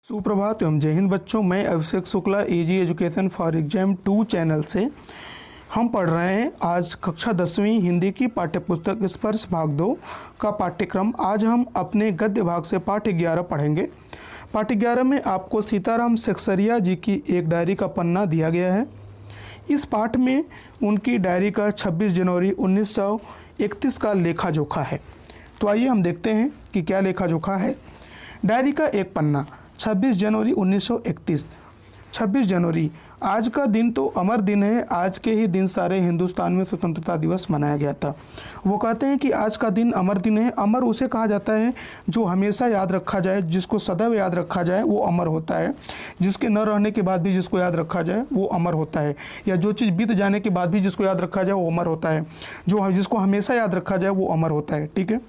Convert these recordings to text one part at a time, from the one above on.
सुप्रभात एवं जय हिंद बच्चों। मैं Abhishek Shukla easy education for exam 2 channel से हम पढ़ रहे हैं आज कक्षा 10वीं हिंदी की पाठ्यपुस्तक स्पर्श भाग 2 का पाठ्यक्रम। आज हम अपने गद्य भाग से पाठ 11 पढ़ेंगे। पाठ 11 में आपको सीताराम सेक्सरिया जी की एक डायरी का पन्ना दिया गया है। इस पाठ में उनकी डायरी का 26 जनवरी 1931 का लेखा जोखा है। तो आइए हम देखते हैं कि क्या लेखा जोखा है। डायरी का एक पन्ना 26 जनवरी 1931। 26 जनवरी आज का दिन तो अमर दिन है। आज के ही दिन सारे हिंदुस्तान में स्वतंत्रता दिवस मनाया गया था। वो कहते हैं कि आज का दिन अमर दिन है। अमर उसे कहा जाता है जो हमेशा याद रखा जाए, जिसको सदैव याद रखा जाए वो अमर होता है। जिसके न रहने के बाद भी जिसको याद रखा जाए वो अमर होता है, या जो चीज़ बीत जाने के बाद भी जिसको याद रखा जाए वो अमर होता है। जिसको हमेशा याद रखा जाए वो अमर होता है। ठीक है,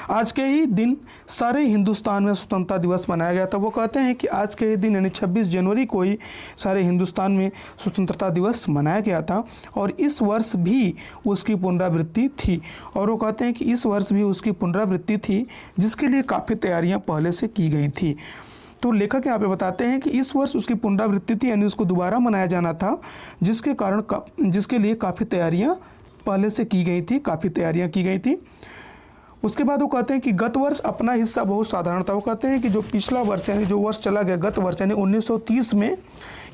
आज के ही दिन सारे हिंदुस्तान में स्वतंत्रता दिवस मनाया गया था। वो कहते हैं कि आज के ही दिन यानी 26 जनवरी को ही सारे हिंदुस्तान में स्वतंत्रता दिवस मनाया गया था और इस वर्ष भी उसकी पुनरावृत्ति थी। और वो कहते हैं कि इस वर्ष भी उसकी पुनरावृत्ति थी, जिसके लिए काफ़ी तैयारियां पहले से की गई थी। तो लेखक यहाँ पे बताते हैं कि इस वर्ष उसकी पुनरावृत्ति थी, यानी उसको दोबारा मनाया जाना था, जिसके लिए काफ़ी तैयारियाँ पहले से की गई थी, काफ़ी तैयारियाँ की गई थी। उसके बाद वो कहते हैं कि गत वर्ष अपना हिस्सा बहुत साधारण था। वो कहते हैं कि जो पिछला वर्ष यानी जो वर्ष चला गया, गत वर्ष यानी 1930 में,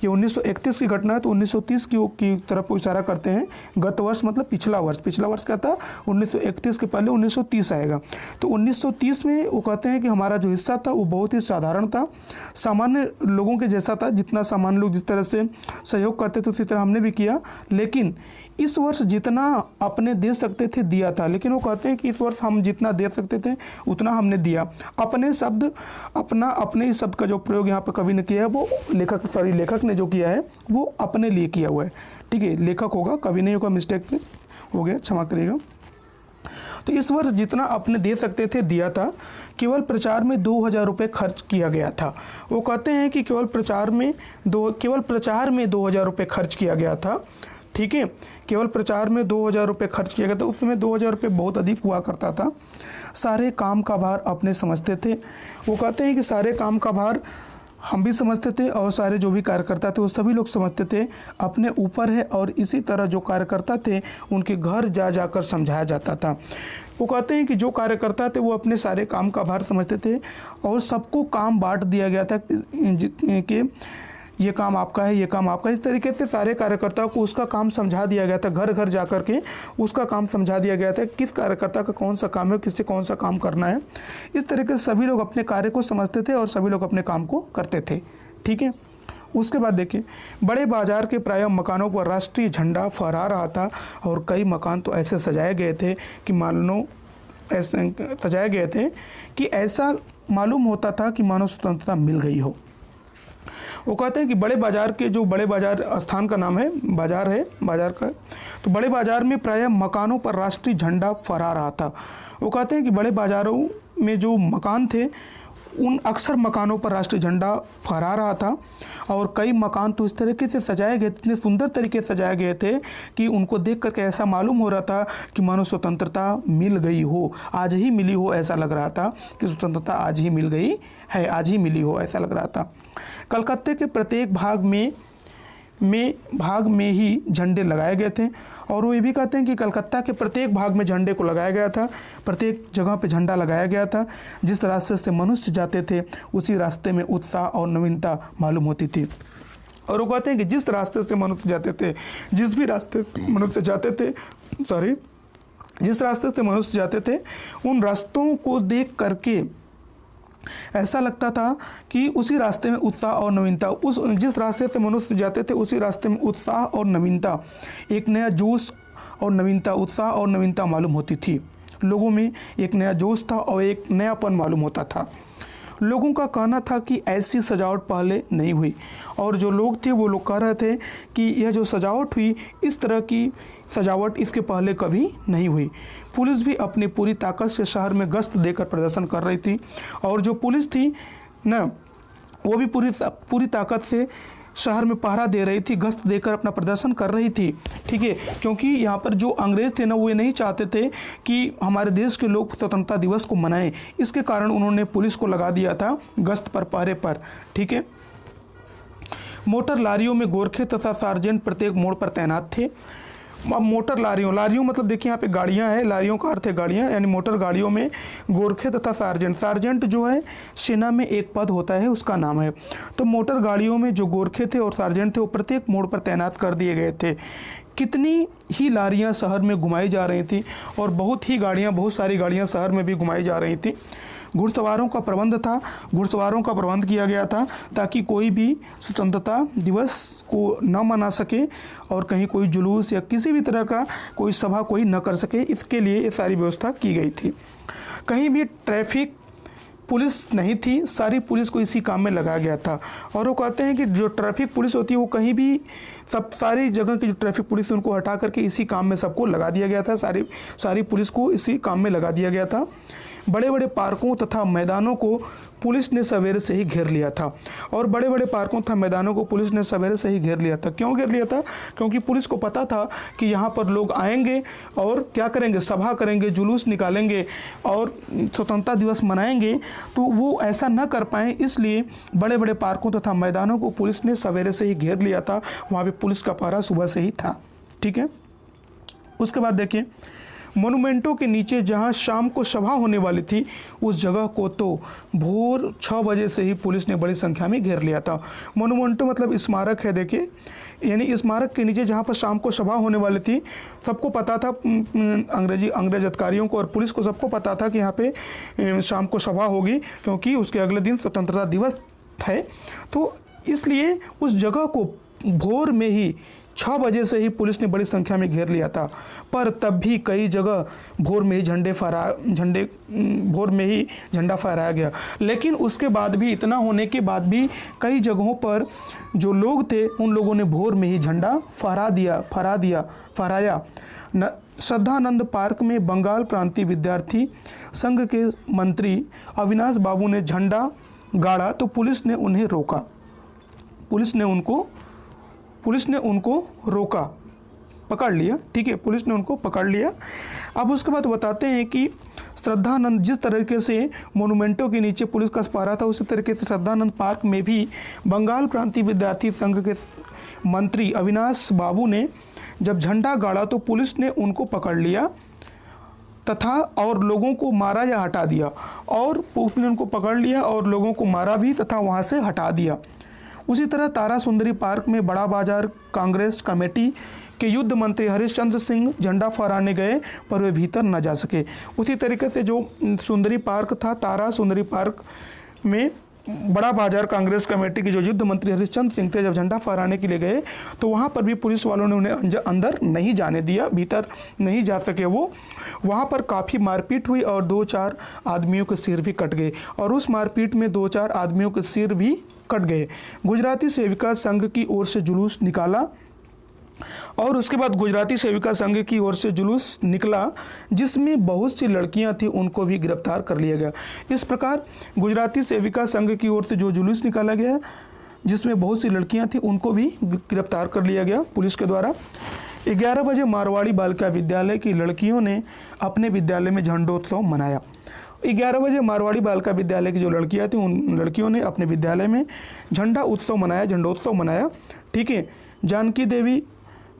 ये 1931 की घटना है तो 1930 की तरफ वो इशारा करते हैं। गत वर्ष मतलब पिछला वर्ष। पिछला वर्ष क्या था? 1931 के पहले 1930 आएगा। तो 1930 में वो कहते हैं कि हमारा जो हिस्सा था वो बहुत ही साधारण था, सामान्य लोगों के जैसा था। जितना सामान्य लोग जिस तरह से सहयोग करते थे उसी तरह हमने भी किया। लेकिन इस वर्ष जितना अपने दे सकते थे दिया था। लेकिन वो कहते हैं कि इस वर्ष हम जितना दे सकते थे उतना हमने दिया। अपने ही शब्द का जो प्रयोग यहाँ पर कवि ने किया है वो लेखक ने जो किया है वो अपने लिए किया हुआ है। ठीक है, लेखक होगा, कवि नहीं होगा, मिस्टेक से हो गया, क्षमा करिएगा। तो इस वर्ष जितना अपने दे सकते थे दिया था। केवल प्रचार में 2000 रुपये खर्च किया गया था। वो कहते हैं कि केवल प्रचार में 2000 रुपये खर्च किया गया था। ठीक है, केवल प्रचार में 2000 रुपये खर्च किया गया था। उस समय 2000 रुपये बहुत अधिक हुआ करता था। सारे काम का भार अपने समझते थे। वो कहते हैं कि सारे काम का भार हम भी समझते थे और सारे जो भी कार्यकर्ता थे वो सभी लोग समझते थे अपने ऊपर है। और इसी तरह जो कार्यकर्ता थे उनके घर जा जाकर समझाया जाता था। वो कहते हैं कि जो कार्यकर्ता थे वो अपने सारे काम का भार समझते थे और सबको काम बांट दिया गया था कि ये काम आपका है, ये काम आपका है। इस तरीके से सारे कार्यकर्ताओं को उसका काम समझा दिया गया था। घर घर जाकर के उसका काम समझा दिया गया था, किस कार्यकर्ता का कौन सा काम है, किससे कौन सा काम करना है। इस तरीके से सभी लोग अपने कार्य को समझते थे और सभी लोग अपने काम को करते थे। ठीक है, उसके बाद देखिए, बड़े बाजार के प्रायः मकानों पर राष्ट्रीय झंडा फहरा रहा था और कई मकान तो ऐसे सजाए गए थे कि ऐसा मालूम होता था कि मानो स्वतंत्रता मिल गई हो। वो कहते हैं कि बड़े बाजार स्थान का नाम है, बाजार का। तो बड़े बाजार में प्रायः मकानों पर राष्ट्रीय झंडा फहरा रहा था। वो कहते हैं कि बड़े बाजारों में जो मकान थे उन अक्सर मकानों पर राष्ट्रीय झंडा फहरा रहा था और कई मकान तो इस तरीके से सजाए गए, इतने सुंदर तरीके से सजाए गए थे कि उनको देख करके ऐसा मालूम हो रहा था कि मानो स्वतंत्रता मिल गई हो, आज ही मिली हो। ऐसा लग रहा था कि स्वतंत्रता आज ही मिल गई है, आज ही मिली हो, ऐसा लग रहा था। कलकत्ते के प्रत्येक भाग में ही झंडे लगाए गए थे। और वो ये भी कहते हैं कि कलकत्ता के प्रत्येक भाग में झंडे को लगाया गया था, प्रत्येक जगह पे झंडा लगाया गया था। जिस रास्ते से मनुष्य जाते थे उसी रास्ते में उत्साह और नवीनता मालूम होती थी। और वो कहते हैं कि जिस रास्ते से मनुष्य जाते थे, जिस रास्ते से मनुष्य जाते थे उन रास्तों को देख करके ऐसा लगता था कि उसी रास्ते में उत्साह और नवीनता, जिस रास्ते से मनुष्य जाते थे उसी रास्ते में उत्साह और नवीनता, एक नया जोश और नवीनता, उत्साह और नवीनता मालूम होती थी। लोगों में एक नया जोश था और एक नयापन मालूम होता था। लोगों का कहना था कि ऐसी सजावट पहले नहीं हुई। और जो लोग थे वो लोग कह रहे थे कि यह जो सजावट हुई, इस तरह की सजावट इसके पहले कभी नहीं हुई। पुलिस भी अपनी पूरी ताकत से शहर में गश्त देकर प्रदर्शन कर रही थी। और जो पुलिस थी ना, वो भी पूरी ताकत से शहर में पहरा दे रही थी, गश्त देकर अपना प्रदर्शन कर रही थी। ठीक है, क्योंकि यहाँ पर जो अंग्रेज़ थे ना, वो ये नहीं चाहते थे कि हमारे देश के लोग स्वतंत्रता दिवस को मनाएं। इसके कारण उन्होंने पुलिस को लगा दिया था गश्त पर, पहरे पर। ठीक है, मोटर लारियों में गोरखे तथा सार्जेंट प्रत्येक मोड़ पर तैनात थे। अब मोटर लारियों मतलब देखिए यहाँ पे गाड़ियाँ हैं, लारियों का अर्थ है गाड़ियाँ, यानी मोटर गाड़ियों में गोरखे तथा सार्जेंट जो है सेना में एक पद होता है, उसका नाम है। तो मोटर गाड़ियों में जो गोरखे थे और सार्जेंट थे वो प्रत्येक मोड़ पर तैनात कर दिए गए थे। कितनी ही लारियाँ शहर में घुमाई जा रही थी और बहुत सारी गाड़ियाँ शहर में भी घुमाई जा रही थी। घुड़सवारों का प्रबंध किया गया था ताकि कोई भी स्वतंत्रता दिवस को न मना सके और कहीं कोई जुलूस या किसी भी तरह का कोई सभा कोई न कर सके, इसके लिए ये सारी व्यवस्था की गई थी। कहीं भी ट्रैफिक पुलिस नहीं थी, सारी पुलिस को इसी काम में लगाया गया था। और वो कहते हैं कि जो ट्रैफिक पुलिस होती है वो कहीं भी सारी जगह की जो ट्रैफिक पुलिस है उनको हटा करके इसी काम में सबको लगा दिया गया था। सारी पुलिस को इसी काम में लगा दिया गया था। बड़े बड़े पार्कों तथा मैदानों को पुलिस ने सवेरे से ही घेर लिया था। और बड़े बड़े पार्कों तथा मैदानों को पुलिस ने सवेरे से ही घेर लिया था। क्यों घेर लिया था? क्योंकि पुलिस को पता था कि यहाँ पर लोग आएंगे और क्या करेंगे, सभा करेंगे, जुलूस निकालेंगे और स्वतंत्रता दिवस मनाएंगे, तो वो ऐसा न कर पाएँ, इसलिए बड़े बड़े पार्कों तथा मैदानों को पुलिस ने सवेरे से ही घेर लिया था। वहाँ पर पुलिस का पहरा सुबह से ही था। ठीक है, उसके बाद देखिए, मोनूमेंटों के नीचे जहां शाम को सभा होने वाली थी उस जगह को तो भोर 6 बजे से ही पुलिस ने बड़ी संख्या में घेर लिया था। मोनूमेंटो मतलब स्मारक है, देखिए, यानी स्मारक के नीचे जहां पर शाम को सभा होने वाली थी, सबको पता था, अंग्रेज अधिकारियों को और पुलिस को सबको पता था कि यहाँ पे शाम को सभा होगी, क्योंकि उसके अगले दिन स्वतंत्रता दिवस है। तो इसलिए उस जगह को भोर में ही 6 बजे से ही पुलिस ने बड़ी संख्या में घेर लिया था। पर तब भी कई जगह भोर में ही झंडा फहराया गया। लेकिन उसके बाद भी, इतना होने के बाद भी, कई जगहों पर जो लोग थे उन लोगों ने भोर में ही झंडा फहराया। श्रद्धानंद पार्क में बंगाल प्रांतीय विद्यार्थी संघ के मंत्री अविनाश बाबू ने झंडा गाड़ा तो पुलिस ने उन्हें रोका। पुलिस ने उनको रोका, पकड़ लिया। ठीक है, पुलिस ने उनको पकड़ लिया। अब उसके बाद बताते हैं कि श्रद्धानंद, जिस तरीके से मोनूमेंटों के नीचे पुलिस का पहरा था, उसी तरीके से श्रद्धानंद पार्क में भी बंगाल प्रांतीय विद्यार्थी संघ के मंत्री अविनाश बाबू ने जब झंडा गाड़ा तो पुलिस ने उनको पकड़ लिया तथा और लोगों को मारा या हटा दिया। और पुलिस ने उनको पकड़ लिया और लोगों को मारा भी तथा वहाँ से हटा दिया। उसी तरह तारा सुंदरी पार्क में बड़ा बाजार कांग्रेस कमेटी के युद्ध मंत्री हरिश्चंद्र सिंह झंडा फहराने गए पर वे भीतर न जा सके। उसी तरीके से जो सुंदरी पार्क था, तारा सुंदरी पार्क में बड़ा बाजार कांग्रेस कमेटी के जो युद्ध मंत्री हरिश्चंद्र सिंह थे, जब झंडा फहराने के लिए गए तो वहाँ पर भी पुलिस वालों ने उन्हें अंदर नहीं जाने दिया, भीतर नहीं जा सके वो। वहाँ पर काफ़ी मारपीट हुई और 2-4 आदमियों के सिर भी कट गए। और उस मारपीट में 2-4 आदमियों के सिर भी कट गए। गुजराती सेविका संघ की ओर से जुलूस निकाला और उसके बाद गुजराती सेविका संघ की ओर से जुलूस निकला जिसमें बहुत सी लड़कियां थी, उनको भी गिरफ्तार कर लिया गया। इस प्रकार गुजराती सेविका संघ की ओर से जो जुलूस निकाला गया जिसमें बहुत सी लड़कियां थी, उनको भी गिरफ्तार कर लिया गया पुलिस के द्वारा। 11 बजे मारवाड़ी बालिका विद्यालय की लड़कियों ने अपने विद्यालय में झंडोत्सव मनाया। 11 बजे मारवाड़ी बालिका विद्यालय की जो लड़कियां थी, उन लड़कियों ने अपने विद्यालय में झंडोत्सव मनाया। ठीक है, जानकी देवी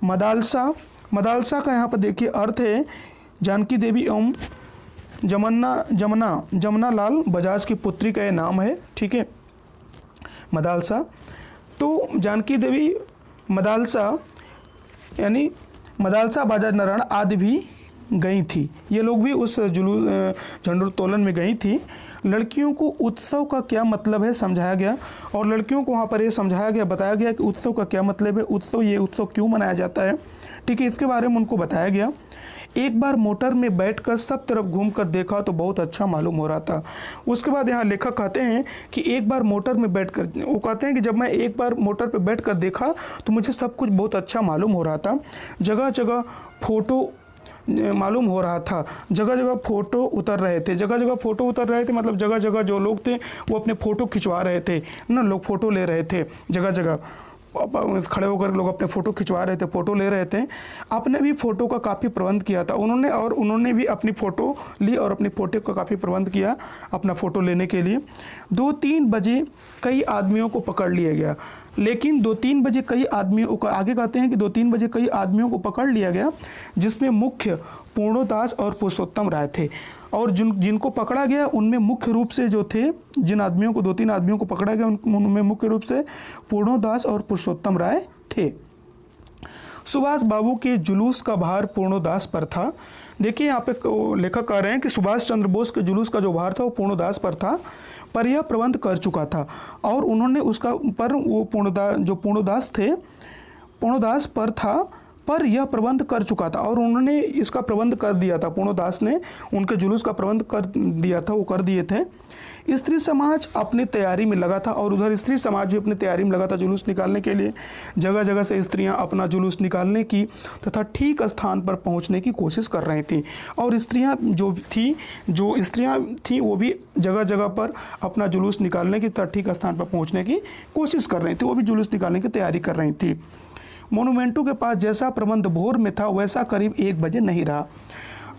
मदालसा का यहाँ पर देखिए अर्थ है जानकी देवी एवं जमुना लाल बजाज की पुत्री का ये नाम है। ठीक है, मदालसा। तो जानकी देवी मदालसा यानी मदालसा बजाज नारायण आदि भी गई थी। ये लोग भी उस झंडोत्तोलन में गई थी। लड़कियों को उत्सव का क्या मतलब है समझाया गया और लड़कियों को वहाँ पर ये समझाया गया, बताया गया कि उत्सव का क्या मतलब है, ये उत्सव क्यों मनाया जाता है। ठीक है, इसके बारे में उनको बताया गया। एक बार मोटर में बैठकर सब तरफ घूमकर देखा तो बहुत अच्छा मालूम हो रहा था। उसके बाद यहाँ लेखक कहते हैं कि एक बार मोटर में बैठकर, वो कहते हैं कि जब मैं एक बार मोटर पर बैठकर देखा तो मुझे सब कुछ बहुत अच्छा मालूम हो रहा था। जगह जगह फोटो मालूम हो रहा था, जगह जगह फ़ोटो उतर रहे थे, मतलब जगह जगह जो लोग थे वो अपने फ़ोटो खिंचवा रहे थे ना, लोग फ़ोटो ले रहे थे जगह जगह। खड़े होकर लोग अपने फ़ोटो खिंचवा रहे थे, फ़ोटो ले रहे थे। आपने भी फ़ोटो का काफ़ी प्रबंध किया था उन्होंने भी अपनी फ़ोटो ली और अपनी फ़ोटो का काफ़ी प्रबंध किया अपना फ़ोटो लेने के लिए। 2-3 बजे कई आदमियों को पकड़ लिया गया, लेकिन 2-3 बजे कई आदमियों को, आगे कहते हैं कि 2-3 बजे कई आदमियों को पकड़ लिया गया, जिसमें मुख्य पूर्णोदास और पुरुषोत्तम राय थे। और जिनको पकड़ा गया उनमें मुख्य रूप से जो थे, जिन आदमियों को 2-3 आदमियों को पकड़ा गया उनमें मुख्य रूप से पूर्णोदास और पुरुषोत्तम राय थे। सुभाष बाबू के जुलूस का भार पूर्णोदास पर था। देखिए यहाँ पे लेखक कह रहे हैं कि सुभाष चंद्र बोस के जुलूस का जो भार था वो पूर्णोदास पर था, पर यह प्रबंध कर चुका था और उन्होंने उसका पर वो पूर्णोदास पर था, पर यह प्रबंध कर चुका था और उन्होंने इसका प्रबंध कर दिया था। पूर्णोदास ने उनके जुलूस का प्रबंध कर दिया था, वो कर दिए थे। स्त्री समाज अपनी तैयारी में लगा था और उधर स्त्री समाज भी अपनी तैयारी में लगा था जुलूस निकालने के लिए। जगह जगह से स्त्रियां अपना जुलूस निकालने की तथा ठीक स्थान पर पहुंचने की कोशिश कर रही थी और स्त्रियां थी वो भी जगह जगह पर अपना जुलूस निकालने की तथा ठीक स्थान पर पहुँचने की कोशिश कर रही थी, वो भी जुलूस निकालने की तैयारी कर रही थी। मोनूमेंटो के पास जैसा प्रबंध भोर में था वैसा करीब 1 बजे नहीं रहा।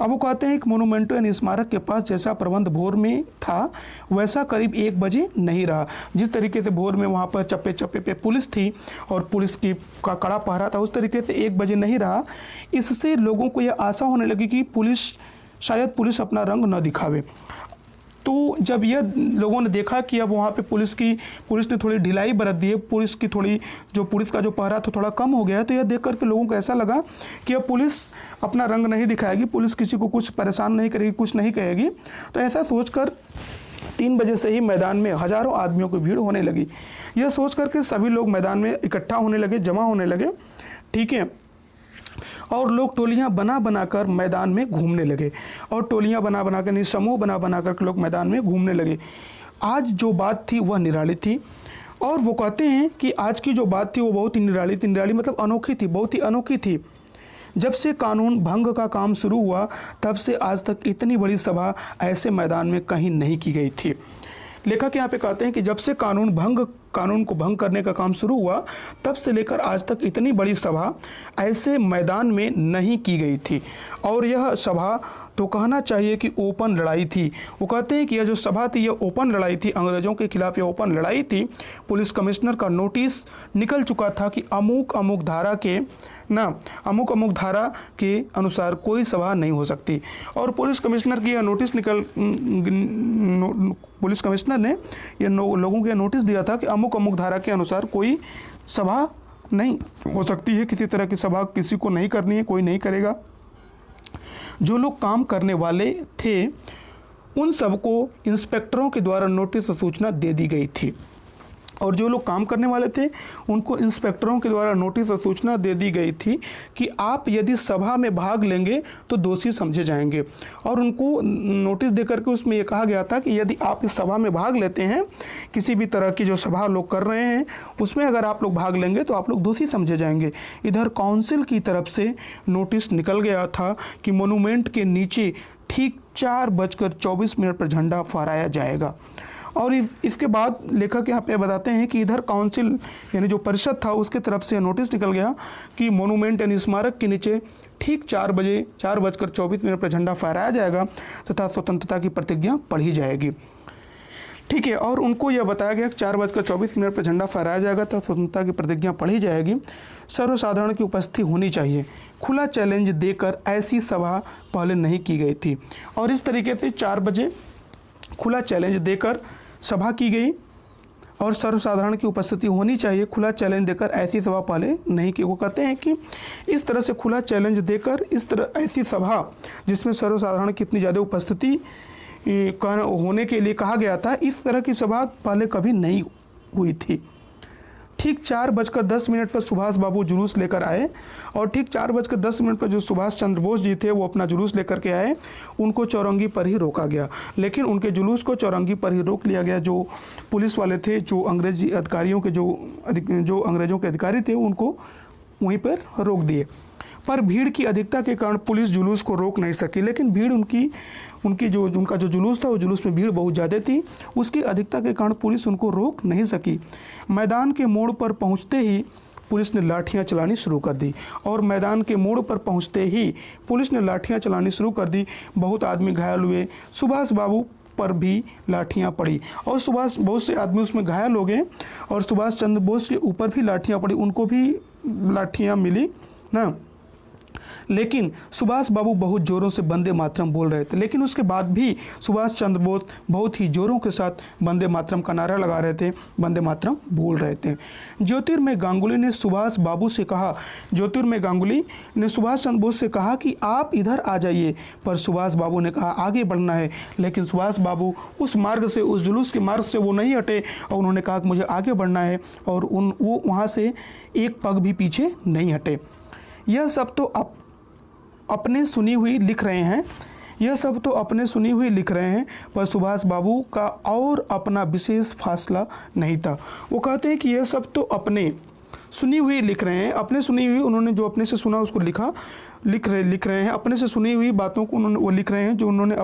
अब वो कहते हैं कि मोनूमेंटो यानी स्मारक के पास जैसा प्रबंध भोर में था वैसा करीब 1 बजे नहीं रहा। जिस तरीके से भोर में वहाँ पर चप्पे चप्पे पे पुलिस थी और पुलिस का कड़ा पहरा था, उस तरीके से 1 बजे नहीं रहा। इससे लोगों को यह आशा होने लगी कि शायद पुलिस अपना रंग न दिखावे। तो जब यह लोगों ने देखा कि अब वहाँ पे पुलिस ने थोड़ी ढिलाई बरत दी है, पुलिस का जो पहरा था थोड़ा कम हो गया है, तो यह देख करके लोगों को ऐसा लगा कि अब पुलिस अपना रंग नहीं दिखाएगी, पुलिस किसी को कुछ परेशान नहीं करेगी, कुछ नहीं कहेगी। तो ऐसा सोचकर 3 बजे से ही मैदान में हजारों आदमियों की भीड़ होने लगी। यह सोच करके सभी लोग मैदान में इकट्ठा होने लगे, जमा होने लगे, ठीक है। और लोग टोलियां बना बनाकर मैदान में घूमने लगे और टोलियां बना बनाकर समूह बना बनाकर लोग मैदान में घूमने लगे। आज जो बात थी वह निराली थी और वो कहते हैं कि आज की जो बात थी वो बहुत ही निराली थी। निराली मतलब अनोखी थी, बहुत ही अनोखी थी। जब से कानून भंग का काम शुरू हुआ तब से आज तक इतनी बड़ी सभा ऐसे मैदान में कहीं नहीं की गई थी। लेखक यहाँ पे कहते हैं कि जब से कानून को भंग करने का काम शुरू हुआ तब से लेकर आज तक इतनी बड़ी सभा ऐसे मैदान में नहीं की गई थी। और यह सभा तो कहना चाहिए कि ओपन लड़ाई थी। वो कहते हैं कि यह जो सभा थी यह ओपन लड़ाई थी, अंग्रेज़ों के खिलाफ यह ओपन लड़ाई थी। पुलिस कमिश्नर का नोटिस निकल चुका था कि अमुक अमुक धारा के अनुसार कोई सभा नहीं हो सकती। और पुलिस कमिश्नर की यह नोटिस पुलिस कमिश्नर ने यह लोगों को यह नोटिस दिया था कि अमुक अमुक धारा के अनुसार कोई सभा नहीं हो सकती है, किसी तरह की सभा किसी को नहीं करनी है, कोई नहीं करेगा। जो लोग काम करने वाले थे उन सबको इंस्पेक्टरों के द्वारा नोटिस सूचना दे दी गई थी और जो लोग काम करने वाले थे उनको इंस्पेक्टरों के द्वारा नोटिस और सूचना दे दी गई थी कि आप यदि सभा में भाग लेंगे तो दोषी समझे जाएंगे। और उनको नोटिस देकर के उसमें ये कहा गया था कि यदि आप इस सभा में भाग लेते हैं, किसी भी तरह की जो सभा लोग कर रहे हैं उसमें अगर आप लोग भाग लेंगे तो आप लोग दोषी समझे जाएंगे। इधर काउंसिल की तरफ से नोटिस निकल गया था कि मोनूमेंट के नीचे ठीक 4:24 पर झंडा फहराया जाएगा। और इसके बाद लेखक यहाँ पे बताते हैं कि इधर काउंसिल यानी जो परिषद था उसके तरफ से नोटिस निकल गया कि मोनूमेंट यानी स्मारक के नीचे ठीक 4:24 पर झंडा फहराया जाएगा तथा स्वतंत्रता की प्रतिज्ञा पढ़ी जाएगी, ठीक है। और उनको यह बताया गया कि 4:24 पर झंडा फहराया जाएगा तथा स्वतंत्रता की प्रतिज्ञा पढ़ी जाएगी। सर्वसाधारण की उपस्थिति होनी चाहिए। खुला चैलेंज देकर ऐसी सभा पहले नहीं की गई थी और इस तरीके से 4 बजे खुला चैलेंज देकर सभा की गई और सर्वसाधारण की उपस्थिति होनी चाहिए। खुला चैलेंज देकर ऐसी सभा पहले नहीं की। वो कहते हैं कि इस तरह से खुला चैलेंज देकर इस तरह ऐसी सभा जिसमें सर्वसाधारण की इतनी ज़्यादा उपस्थिति होने के लिए कहा गया था, इस तरह की सभा पहले कभी नहीं हुई थी। ठीक 4:10 पर सुभाष बाबू जुलूस लेकर आए और ठीक 4:10 पर जो सुभाष चंद्र बोस जी थे वो अपना जुलूस लेकर के आए। उनको चौरंगी पर ही रोका गया, लेकिन उनके जुलूस को चौरंगी पर ही रोक लिया गया। जो पुलिस वाले थे, जो अंग्रेजी अधिकारियों के जो अंग्रेज़ों के अधिकारी थे उनको वहीं पर रोक दिए। पर भीड़ की अधिकता के कारण पुलिस जुलूस को रोक नहीं सकी। लेकिन भीड़ उनका जो जुलूस था वो जुलूस में भीड़ बहुत ज़्यादा थी, उसकी अधिकता के कारण पुलिस उनको रोक नहीं सकी। मैदान के मोड़ पर पहुंचते ही पुलिस ने लाठियां चलानी शुरू कर दी और मैदान के मोड़ पर पहुंचते ही पुलिस ने लाठियां चलानी शुरू कर दी। बहुत आदमी घायल हुए, सुभाष बाबू पर भी लाठियां पड़ी और बहुत से आदमी उसमें घायल हो गए और सुभाष चंद्र बोस के ऊपर भी लाठियां पड़ी, उनको भी लाठियां मिली ना। लेकिन सुभाष बाबू बहुत ज़ोरों से वंदे मातरम बोल रहे थे, लेकिन उसके बाद भी सुभाष चंद्र बोस बहुत ही ज़ोरों के साथ वंदे मातरम का नारा लगा रहे थे, वंदे मातरम बोल रहे थे। ज्योतिर्मय गांगुली ने सुभाष बाबू से कहा, ज्योतिर्मय गांगुली ने सुभाष चंद्र बोस से कहा कि आप इधर आ जाइए, पर सुभाष बाबू ने कहा आगे बढ़ना है। लेकिन सुभाष बाबू उस मार्ग से, उस जुलूस के मार्ग से वो नहीं हटे और उन्होंने कहा कि मुझे आगे बढ़ना है और वो वहाँ से एक पग भी पीछे नहीं हटे। यह सब तो अपने सुनी हुई लिख रहे हैं, पर सुभाष बाबू का और अपना विशेष फासला नहीं था। वो कहते हैं कि यह सब तो अपने सुनी हुई लिख रहे हैं, अपने सुनी हुई, उन्होंने जो अपने से सुना उसको लिख रहे हैं, अपने से सुनी हुई बातों को उन्होंने वो लिख रहे हैं, जो उन्होंने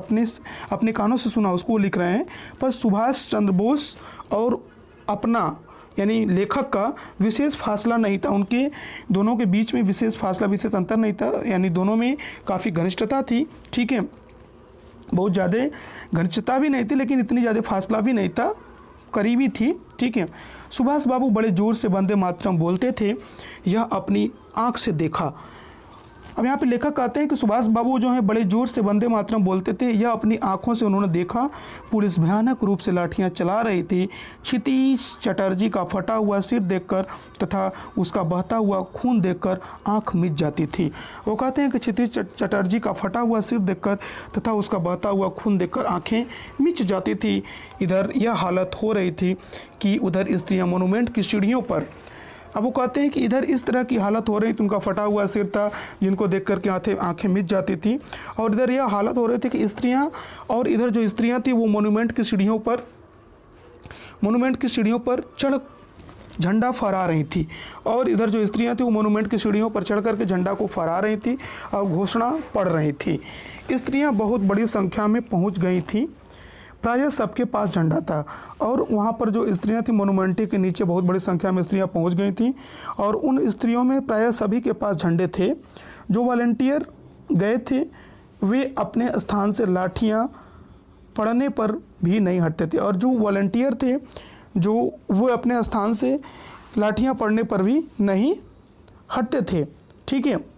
अपने कानों से सुना उसको वो लिख रहे हैं। पर सुभाष चंद्र बोस और अपना यानी लेखक का विशेष फासला नहीं था, उनके दोनों के बीच में विशेष फासला, विशेष अंतर नहीं था, यानी दोनों में काफ़ी घनिष्ठता थी। ठीक है, बहुत ज़्यादा घनिष्ठता भी नहीं थी लेकिन इतनी ज़्यादा फासला भी नहीं था, करीबी थी। ठीक है, सुभाष बाबू बड़े जोर से वंदे मातरम बोलते थे, यह अपनी आँख से देखा। अब यहाँ पे लेखक कहते हैं कि सुभाष बाबू जो है बड़े जोर से वंदे मातरम बोलते थे, यह अपनी आंखों से उन्होंने देखा। पुलिस भयानक रूप से लाठियां चला रही थी। क्षितिज चटर्जी का फटा हुआ सिर देखकर तथा उसका बहता हुआ खून देखकर आंख मिच जाती थी। वो कहते हैं कि क्षितिज चटर्जी का फटा हुआ सिर देखकर तथा उसका बहता हुआ खून देखकर आंखें मिच जाती थी। इधर यह हालत हो रही थी कि उधर स्त्रियाँ मोनूमेंट की सीढ़ियों पर, अब वो कहते हैं कि इधर इस तरह की हालत हो रही थी, उनका फटा हुआ सिर था जिनको देख करके आंखें मिच जाती थी, और इधर यह हालत हो रही थी कि स्त्रियां, और इधर जो स्त्रियां थी वो मोनूमेंट की सीढ़ियों पर चढ़ झंडा फहरा रही थी, और इधर जो स्त्रियां थी वो मोनूमेंट की सीढ़ियों पर चढ़ करके झंडा को फहरा रही थी और घोषणा पढ़ रही थी। स्त्रियाँ बहुत बड़ी संख्या में पहुँच गई थी, प्रायः सबके पास झंडा था, और वहाँ पर जो स्त्रियाँ थी मोनूमेंट के नीचे बहुत बड़ी संख्या में स्त्रियाँ पहुँच गई थीं, और उन स्त्रियों में प्रायः सभी के पास झंडे थे। जो वॉलंटियर गए थे वे अपने स्थान से लाठियाँ पड़ने पर भी नहीं हटते थे, और जो वॉलंटियर थे जो वो अपने स्थान से लाठियाँ पड़ने पर भी नहीं हटते थे। ठीक है,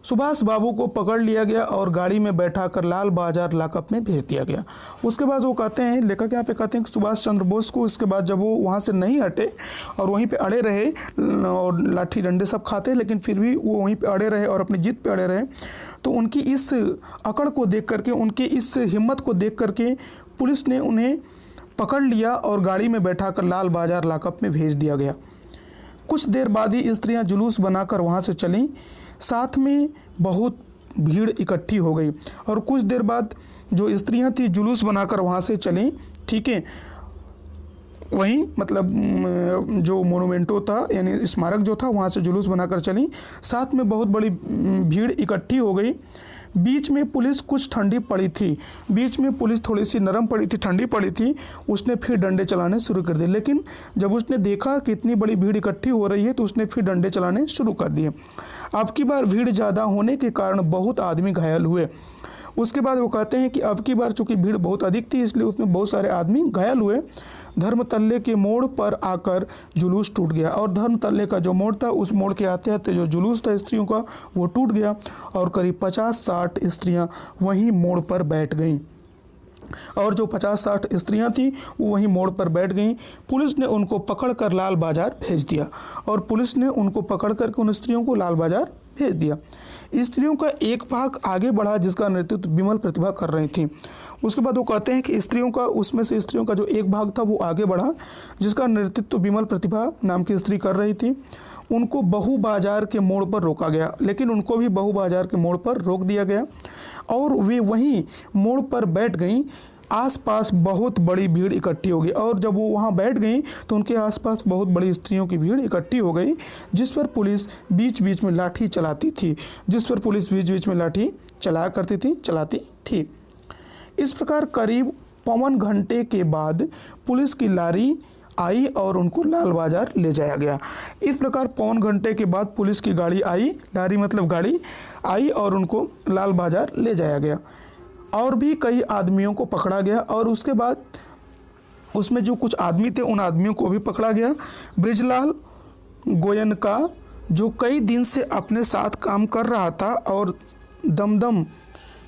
सुभाष बाबू को पकड़ लिया गया और गाड़ी में बैठाकर लाल बाजार लॉकअप में भेज दिया गया। उसके बाद वो कहते हैं, लेखक यहाँ पे कहते हैं कि सुभाष चंद्र बोस को इसके बाद जब वो वहाँ से नहीं हटे और वहीं पे अड़े रहे और लाठी डंडे सब खाते, लेकिन फिर भी वो वहीं पे अड़े रहे और अपनी जिद पे अड़े रहे, तो उनकी इस अकड़ को देख करके, उनके इस हिम्मत को देख करके पुलिस ने उन्हें पकड़ लिया और गाड़ी में बैठाकर लाल बाजार लॉकअप में भेज दिया गया। कुछ देर बाद ही स्त्रियाँ जुलूस बनाकर वहाँ से चलीं, साथ में बहुत भीड़ इकट्ठी हो गई, और कुछ देर बाद जो स्त्रियां थी जुलूस बनाकर वहाँ से चलीं। ठीक है, वहीं मतलब जो मोनूमेंटो था यानी स्मारक जो था वहाँ से जुलूस बनाकर चलीं, साथ में बहुत बड़ी भीड़ इकट्ठी हो गई। बीच में पुलिस कुछ ठंडी पड़ी थी, बीच में पुलिस थोड़ी सी नरम पड़ी थी, ठंडी पड़ी थी, उसने फिर डंडे चलाने शुरू कर दिए। लेकिन जब उसने देखा कि इतनी बड़ी भीड़ इकट्ठी हो रही है तो उसने फिर डंडे चलाने शुरू कर दिए। अब की बार भीड़ ज़्यादा होने के कारण बहुत आदमी घायल हुए। उसके बाद वो कहते हैं कि अब की बार चूँकि भीड़ बहुत अधिक थी इसलिए उसमें बहुत सारे आदमी घायल हुए। धर्मतल्ले के मोड़ पर आकर जुलूस टूट गया, और धर्मतल्ले का जो मोड़ था उस मोड़ के आते आते जो जुलूस था स्त्रियों का वो टूट गया, और करीब 50-60 स्त्रियां वहीं मोड़ पर बैठ गईं, और जो 50-60 स्त्रियां थीं वो वहीं मोड़ पर बैठ गईं। पुलिस ने उनको पकड़कर लाल बाजार भेज दिया, और पुलिस ने उनको पकड़ करके उन स्त्रियों को लाल बाजार भेज दिया। स्त्रियों का एक भाग आगे बढ़ा जिसका नेतृत्व विमल प्रतिभा कर रही थी। उसके बाद वो कहते हैं कि स्त्रियों का, उसमें से स्त्रियों का जो एक भाग था वो आगे बढ़ा जिसका नेतृत्व विमल प्रतिभा नाम की स्त्री कर रही थी। उनको बहु बाजार के मोड़ पर रोका गया, लेकिन उनको भी बहु बाजार के मोड़ पर रोक दिया गया, और वे वहीं मोड़ पर बैठ गईं। आसपास बहुत बड़ी भीड़ इकट्ठी हो गई, और जब वो वहाँ बैठ गई तो उनके आसपास बहुत बड़ी स्त्रियों की भीड़ इकट्ठी हो गई, जिस पर पुलिस बीच बीच में लाठी चलाती थी, चलाती थी। इस प्रकार करीब 1 घंटे के बाद पुलिस की लारी आई और उनको लाल बाजार ले जाया गया। इस प्रकार पौन घंटे के बाद पुलिस की गाड़ी आई, गाड़ी मतलब गाड़ी आई और उनको लाल बाजार ले जाया गया। और भी कई आदमियों को पकड़ा गया और उसके बाद उसमें जो कुछ आदमी थे उन आदमियों को भी पकड़ा गया। बृजलाल गोयनका जो कई दिन से अपने साथ काम कर रहा था और दमदम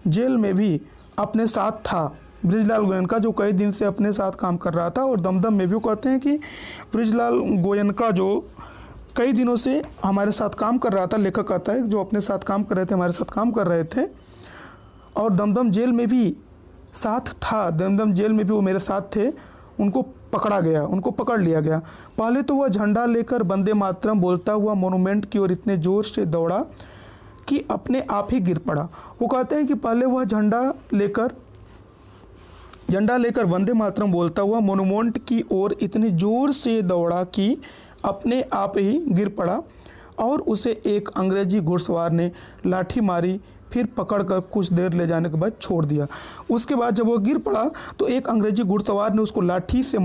जेल में भी अपने साथ था। बृजलाल गोयनका जो कई दिन से अपने साथ काम कर रहा था और दमदम में भी, वो कहते हैं कि बृजलाल गोयनका जो कई दिनों से हमारे साथ काम कर रहा था, लेखक कहता है जो अपने साथ काम कर रहे थे, हमारे साथ काम कर रहे थे और दमदम जेल में भी साथ था, दमदम जेल में भी वो मेरे साथ थे। उनको पकड़ा गया, उनको पकड़ लिया गया। पहले तो वह झंडा लेकर वंदे मातरम बोलता हुआ मोनूमेंट की ओर इतने ज़ोर से दौड़ा कि अपने आप ही गिर पड़ा। वो कहते हैं कि पहले वह झंडा लेकर वंदे मातरम बोलता हुआ मोनूमेंट की ओर इतने ज़ोर से दौड़ा कि अपने आप ही गिर पड़ा और उसे एक अंग्रेजी घुड़सवार ने लाठी मारी, फिर पकड़कर कुछ देर ले जाने के बाद छोड़ दिया। उसके बाद जब वो गिर पड़ा तो एक अंग्रेजी घुड़सवार ने उसको लाठी से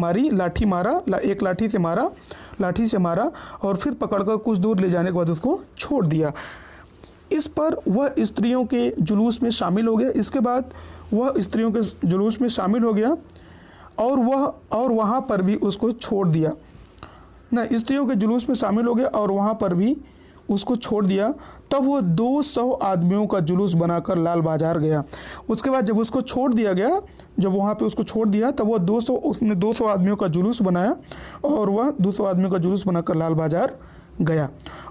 मारा और फिर पकड़कर कुछ दूर ले जाने के बाद उसको छोड़ दिया। इस पर वह स्त्रियों के जुलूस में शामिल हो गया। इसके बाद वह स्त्रियों के जुलूस में शामिल हो गया और वहाँ पर भी उसको छोड़ दिया। स्त्रियों के जुलूस में शामिल हो गया और वहाँ पर भी उसको छोड़ दिया। तब वो 200 आदमियों का जुलूस बनाकर लाल बाजार गया। उसके बाद जब उसको छोड़ दिया गया, जब वहाँ पे उसको छोड़ दिया तब वो उसने 200 आदमियों का जुलूस बनाया और वह 200 आदमियों का जुलूस बनाकर लाल बाजार गया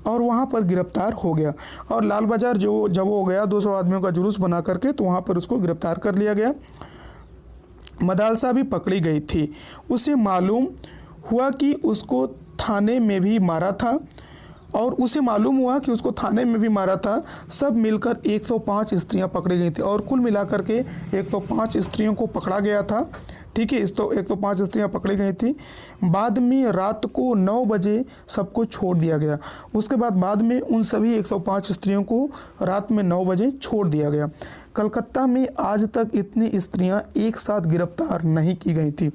और वहाँ पर गिरफ्तार हो गया। और लाल बाजार जब वो गया 200 आदमियों का जुलूस बना करके, तो वहाँ पर उसको गिरफ्तार कर लिया गया। मदालसा भी पकड़ी गई थी। उसे मालूम हुआ कि उसको थाने में भी मारा था सब मिलकर 105 स्त्रियां पकड़ी गई थी और कुल मिलाकर के 105 स्त्रियों को पकड़ा गया था। ठीक है, इस तो 105 स्त्रियां पकड़ी गई थी। बाद में रात को 9 बजे सबको छोड़ दिया गया। उसके बाद में उन सभी 105 स्त्रियों को रात में 9 बजे छोड़ दिया गया। कलकत्ता में आज तक इतनी स्त्रियां एक साथ गिरफ्तार नहीं की गई थी।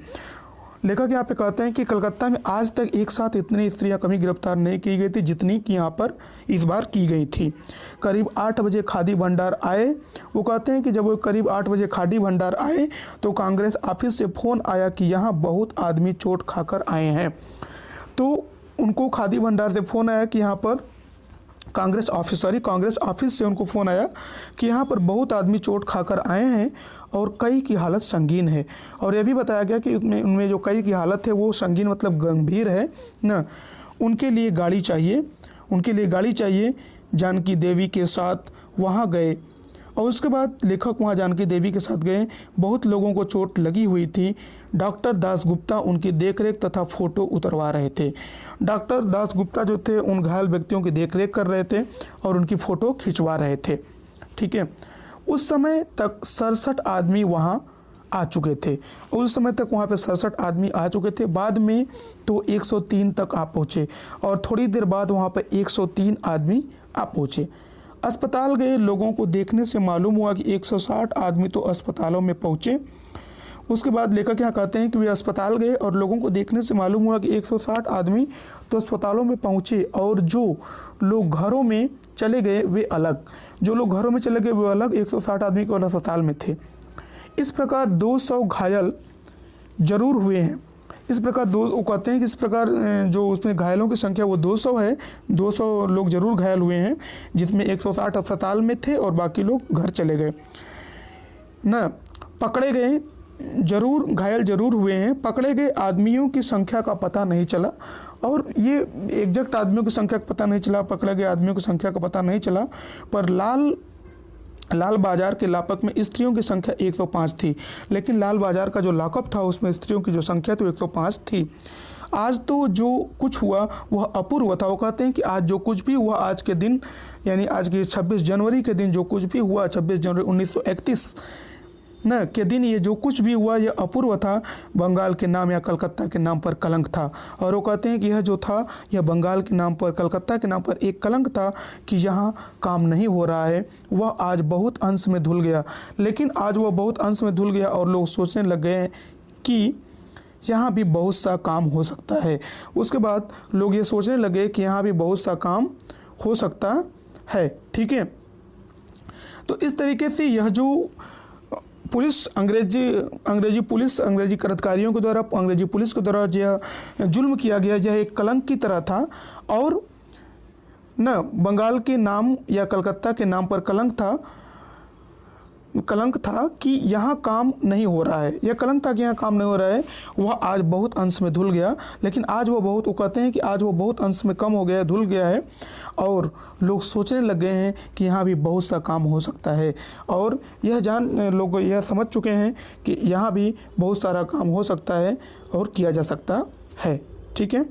लेखक यहाँ पे कहते हैं कि कलकत्ता में आज तक एक साथ इतनी स्त्रियां कभी गिरफ्तार नहीं की गई थी जितनी कि यहाँ पर इस बार की गई थी। करीब 8 बजे खादी भंडार आए। वो कहते हैं कि जब वो करीब 8 बजे खादी भंडार आए तो कांग्रेस ऑफिस से फ़ोन आया कि यहाँ बहुत आदमी चोट खाकर आए हैं। तो उनको खादी भंडार से फ़ोन आया कि यहाँ पर कांग्रेस ऑफिस से उनको फ़ोन आया कि यहाँ पर बहुत आदमी चोट खाकर आए हैं और कई की हालत संगीन है। और यह भी बताया गया कि उनमें जो कई की हालत है वो संगीन मतलब गंभीर है ना। उनके लिए गाड़ी चाहिए। जानकी देवी के साथ वहाँ गए और उसके बाद लेखक वहाँ जानकी देवी के साथ गए। बहुत लोगों को चोट लगी हुई थी। डॉक्टर दासगुप्ता उनकी देखरेख तथा फ़ोटो उतरवा रहे थे। डॉक्टर दासगुप्ता जो थे उन घायल व्यक्तियों की देखरेख कर रहे थे और उनकी फ़ोटो खिंचवा रहे थे। ठीक है, उस समय तक 67 आदमी वहाँ आ चुके थे। उस समय तक वहाँ पे 67 आदमी आ चुके थे। बाद में तो 103 तक आ पहुँचे और थोड़ी देर बाद वहाँ पर 103 आदमी आ पहुँचे। अस्पताल गए लोगों को देखने से मालूम हुआ कि 160 आदमी तो अस्पतालों में पहुँचे। उसके बाद लेखक यहाँ कहते हैं कि वे अस्पताल गए और लोगों को देखने से मालूम हुआ कि 160 आदमी तो अस्पतालों में पहुँचे और जो लोग घरों में चले गए वे अलग। 160 आदमी केवल अस्पताल में थे। इस प्रकार 200 घायल जरूर हुए हैं। वो कहते हैं कि इस प्रकार जो उसमें घायलों की संख्या वो 200 है। 200 लोग जरूर घायल हुए हैं, जिसमें 160 अस्पताल में थे और बाकी लोग घर चले गए ना। पकड़े गए घायल जरूर हुए हैं। पकड़े गए आदमियों की संख्या का पता नहीं चला और ये एग्जैक्ट आदमियों की संख्या का पता नहीं चला, पकड़े गए आदमियों की संख्या का पता नहीं चला। पर लाल बाजार के लापक में स्त्रियों की संख्या 105 थी, लेकिन लाल बाजार का जो लॉकअप था उसमें स्त्रियों की जो संख्या तो 105 थी। आज तो जो कुछ हुआ वह अपूर्व था। वो कहते हैं कि आज जो कुछ भी हुआ आज के दिन, यानी आज के 26 जनवरी के दिन जो कुछ भी हुआ, 26 जनवरी 1931 न के दिन ये जो कुछ भी हुआ यह अपूर्व था। बंगाल के नाम या कलकत्ता के नाम पर कलंक था। और वो कहते हैं कि यह जो था यह बंगाल के नाम पर, कलकत्ता के नाम पर एक कलंक था कि यहाँ काम नहीं हो रहा है। वह आज बहुत अंश में धुल गया। लेकिन आज वह बहुत अंश में धुल गया और लोग सोचने लग गए कि यहाँ भी बहुत सा काम हो सकता है। उसके बाद लोग ये सोचने लगे कि यहाँ भी बहुत सा काम हो सकता है। ठीक है, तो इस तरीके से यह जो पुलिस अंग्रेजी पुलिस, अंग्रेजी कराधिकारियों के द्वारा, अंग्रेजी पुलिस के द्वारा यह जुल्म किया गया, यह एक कलंक की तरह था और न बंगाल के नाम या कलकत्ता के नाम पर कलंक था कि यहाँ काम नहीं हो रहा है। यह कलंक था कि यहाँ काम नहीं हो रहा है, वह आज बहुत अंश में धुल गया। लेकिन आज वो कहते हैं कि आज वो बहुत अंश में कम हो गया है, धुल गया है और लोग सोचने लग गए हैं कि यहाँ भी बहुत सा काम हो सकता है। और लोग यह समझ चुके हैं कि यहाँ भी बहुत सारा काम हो सकता है और किया जा सकता है। ठीक है।